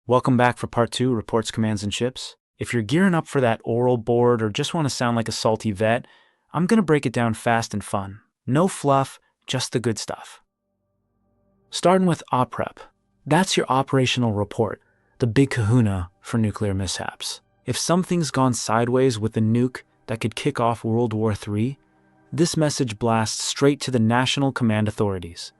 Welcome back for part 2, Reports, Commands, and Ships. If you're gearing up for that oral board or just want to sound like a salty vet, I'm going to break it down fast and fun. No fluff, just the good stuff. Starting with OPREP. That's your operational report, the big kahuna for nuclear mishaps. If something's gone sideways with a nuke that could kick off World War III, this message blasts straight to the national command authorities.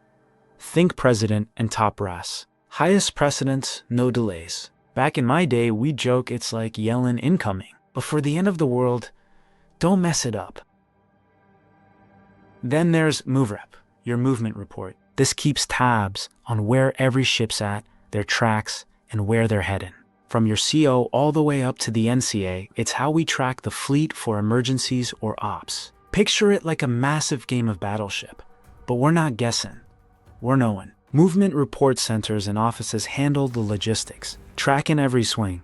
Think president and top brass. Highest precedence, no delays. Back in my day, we joke it's like yelling incoming. But for the end of the world, don't mess it up. Then there's MOVEREP, your movement report. This keeps tabs on where every ship's at, their tracks, and where they're heading. From your CO all the way up to the NCA, it's how we track the fleet for emergencies or ops. Picture it like a massive game of Battleship. But we're not guessing. We're knowing. Movement report centers and offices handle the logistics, tracking every swing.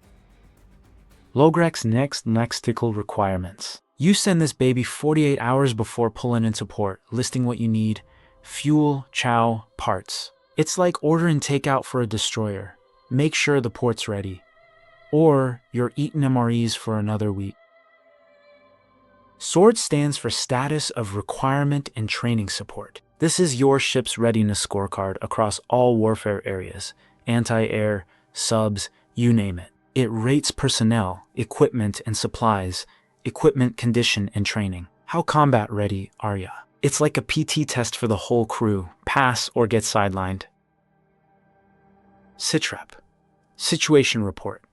LOGREQ's next lexical requirements. You send this baby 48 hours before pulling into port, listing what you need: fuel, chow, parts. It's like ordering takeout for a destroyer. Make sure the port's ready. Or you're eating MREs for another week. SORT stands for Status of Requirement and Training Support. This is your ship's readiness scorecard across all warfare areas, anti-air, subs, you name it. It rates personnel, equipment and supplies, equipment condition and training. How combat ready are ya? It's like a PT test for the whole crew. Pass or get sidelined. SITREP, Situation Report,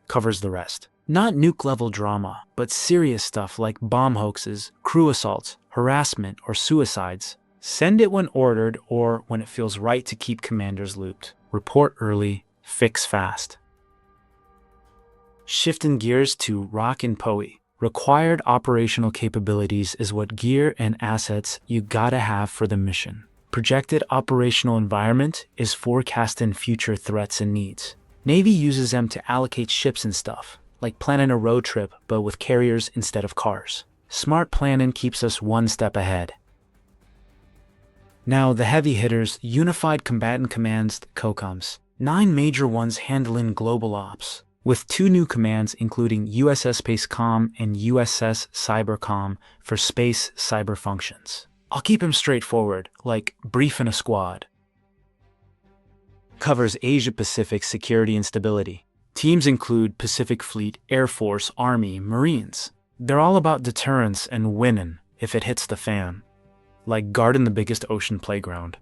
covers the rest. Not nuke-level drama, but serious stuff like bomb hoaxes, crew assaults, harassment, or suicides. Send it when ordered or when it feels right to keep commanders looped. Report early, fix fast. Shifting gears to ROC and POE. Required operational capabilities is what gear and assets you gotta have for the mission. Projected operational environment is forecasting future threats and needs. Navy uses them to allocate ships and stuff, like planning a road trip but with carriers instead of cars. Smart planning keeps us one step ahead. Now the heavy hitters, Unified Combatant Commands, COCOMs. 9 major ones handling global ops, with 2 new commands including USS SpaceCom and USS CyberCom for space cyber functions. I'll keep them straightforward, like briefing a squad. Covers Asia-Pacific security and stability. Teams include Pacific Fleet, Air Force, Army, Marines. They're all about deterrence and winning if it hits the fan. Like guarding the biggest ocean playground.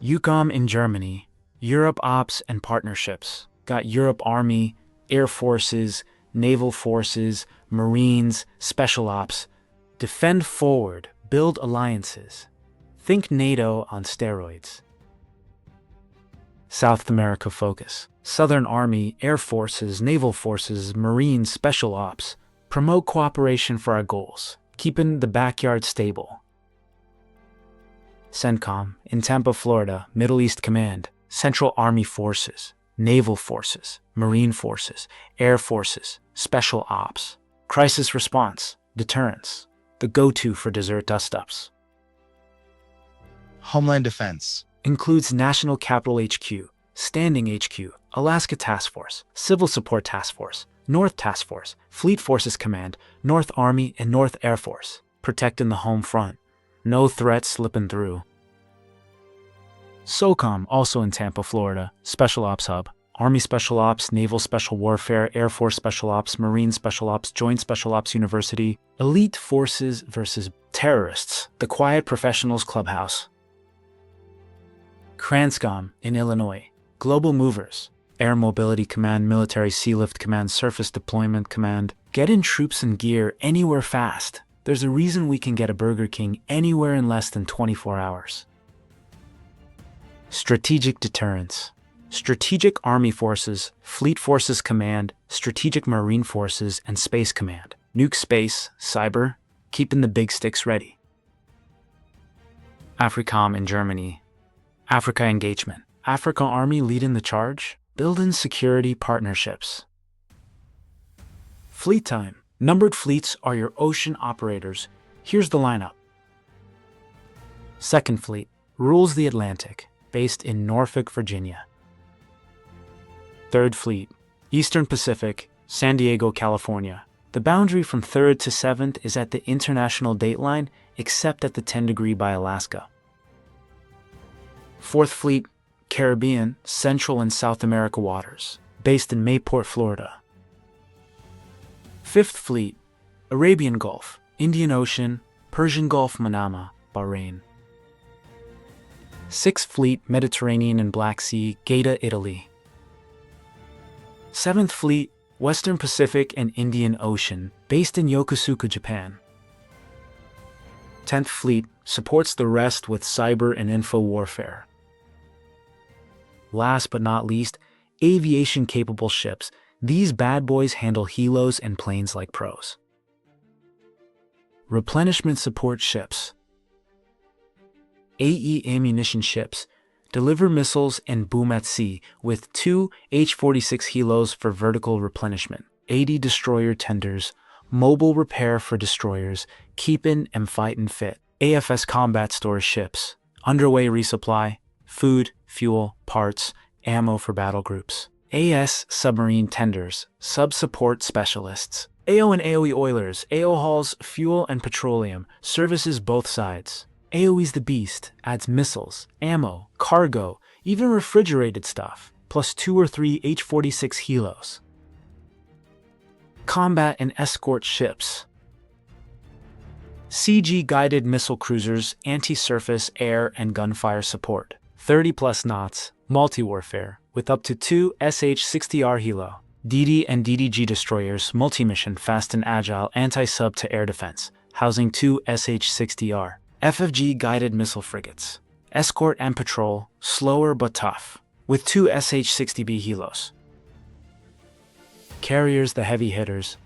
EUROCOM in Germany, Europe Ops and Partnerships. Got Europe Army, Air Forces, Naval Forces, Marines, Special Ops. Defend forward, build alliances. Think NATO on steroids. South America focus. Southern Army, Air Forces, Naval Forces, Marines, Special Ops. Promote cooperation for our goals. Keeping the backyard stable. CENTCOM in Tampa, Florida, Middle East Command, Central Army Forces, Naval Forces, Marine Forces, Air Forces, Special Ops. Crisis Response, Deterrence, the go-to for desert dust-ups. Homeland Defense. Includes National Capital HQ, Standing HQ, Alaska Task Force, Civil Support Task Force, North Task Force, Fleet Forces Command, North Army, and North Air Force. Protecting the home front. No threats slipping through. SOCOM, also in Tampa, Florida, Special Ops Hub. Army Special Ops, Naval Special Warfare, Air Force Special Ops, Marine Special Ops, Joint Special Ops University. Elite Forces versus Terrorists, the Quiet Professionals Clubhouse. CRANSCOM in Illinois, Global Movers. Air Mobility Command, Military Sealift Command, Surface Deployment Command. Get in troops and gear anywhere fast. There's a reason we can get a Burger King anywhere in less than 24 hours. Strategic Deterrence. Strategic Army Forces, Fleet Forces Command, Strategic Marine Forces, and Space Command. Nuke space, cyber, keeping the big sticks ready. AFRICOM in Germany. Africa Engagement. Africa Army leading the charge. Building security partnerships. Fleet time. Numbered fleets are your ocean operators. Here's the lineup. Second Fleet rules the Atlantic, based in Norfolk, Virginia. 3rd Fleet, Eastern Pacific, San Diego, California. The boundary from 3rd to 7th is at the international dateline, except at the 10° by Alaska. 4th Fleet, Caribbean, Central and South America waters, based in Mayport, Florida. 5th Fleet, Arabian Gulf, Indian Ocean, Persian Gulf, Manama, Bahrain. 6th Fleet, Mediterranean and Black Sea, Gaeta, Italy. 7th Fleet, Western Pacific and Indian Ocean, based in Yokosuka, Japan. 10th Fleet supports the rest with cyber and info warfare. Last but not least, aviation-capable ships. These bad boys handle helos and planes like pros. Replenishment support ships. AE ammunition ships deliver missiles and boom at sea with 2 H-46 helos for vertical replenishment, 80 destroyer tenders, mobile repair for destroyers, keep in and fight and fit. AFS combat stores ships, underway resupply, food, fuel, parts, ammo for battle groups. AS submarine tenders, sub-support specialists. AO and AOE oilers, AO hauls fuel and petroleum, services both sides. AOE's the beast, adds missiles, ammo, cargo, even refrigerated stuff, plus 2 or 3 H-46 helos. Combat and escort ships. CG guided missile cruisers, anti-surface, air, and gunfire support. 30+ knots, multi-warfare, with up to 2 SH-60R helo. DD and DDG destroyers, multi-mission, fast and agile, anti-sub to air defense, housing 2 SH-60R. FFG guided missile frigates. Escort and patrol, slower but tough, with 2 SH-60B helos. Carriers, the heavy hitters.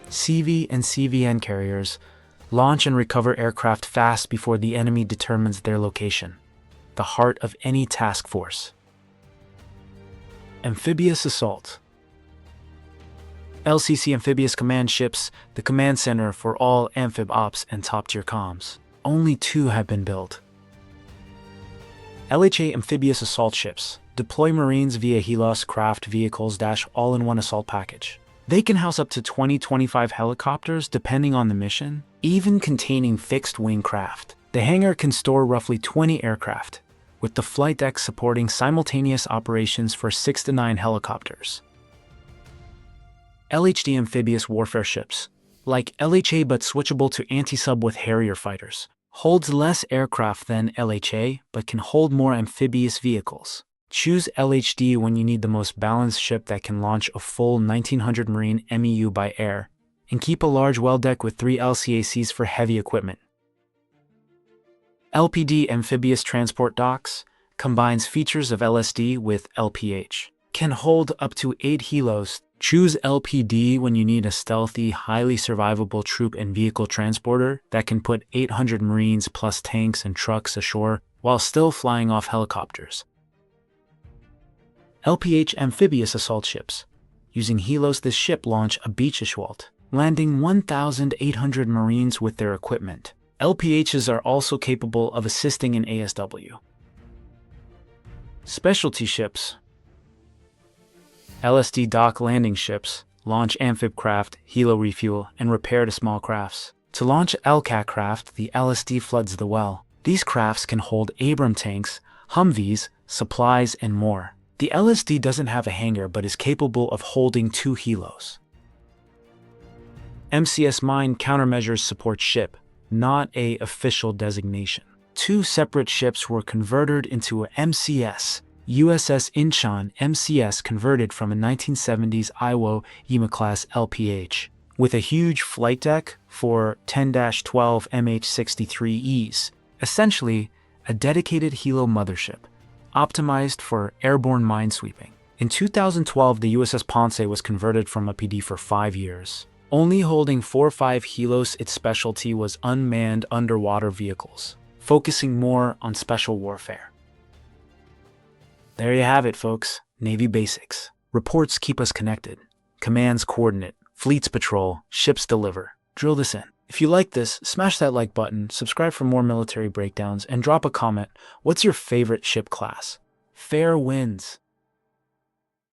CV and CVN carriers launch and recover aircraft fast before the enemy determines their location, the heart of any task force. Amphibious assault. LCC amphibious command ships, the command center for all amphib ops and top-tier comms. Only 2 have been built. LHA amphibious assault ships deploy Marines via Helos craft vehicles - all-in-one assault package. They can house up to 20-25 helicopters depending on the mission, even containing fixed-wing craft. The hangar can store roughly 20 aircraft, with the flight deck supporting simultaneous operations for 6 to 9 helicopters. LHD amphibious warfare ships, like LHA but switchable to anti-sub with Harrier fighters, holds less aircraft than LHA but can hold more amphibious vehicles. Choose LHD when you need the most balanced ship that can launch a full 1900 Marine MEU by air, and keep a large well deck with 3 LCACs for heavy equipment. LPD amphibious transport docks combines features of LSD with LPH. Can hold up to 8 helos. Choose LPD when you need a stealthy, highly survivable troop and vehicle transporter that can put 800 Marines plus tanks and trucks ashore while still flying off helicopters. LPH amphibious assault ships. Using helos, this ship launch a beach assault, landing 1,800 Marines with their equipment. LPHs are also capable of assisting in ASW. Specialty ships. LSD dock landing ships launch amphib craft, helo refuel, and repair to small crafts. To launch LCAT craft, the LSD floods the well. These crafts can hold Abram tanks, Humvees, supplies, and more. The LSD doesn't have a hangar but is capable of holding 2 helos. MCS Mine Countermeasures Support Ship, not a official designation. 2 separate ships were converted into a MCS. USS Incheon MCS converted from a 1970s Iwo Jima class LPH, with a huge flight deck for 10-12 MH-63Es, essentially a dedicated helo mothership, optimized for airborne minesweeping. In 2012, the USS Ponce was converted from a PD for 5 years. Only holding 4 or 5 helos, its specialty was unmanned underwater vehicles, focusing more on special warfare. There you have it, folks. Navy basics. Reports keep us connected. Commands coordinate. Fleets patrol. Ships deliver. Drill this in. If you like this, smash that like button, subscribe for more military breakdowns, and drop a comment. What's your favorite ship class? Fair wins.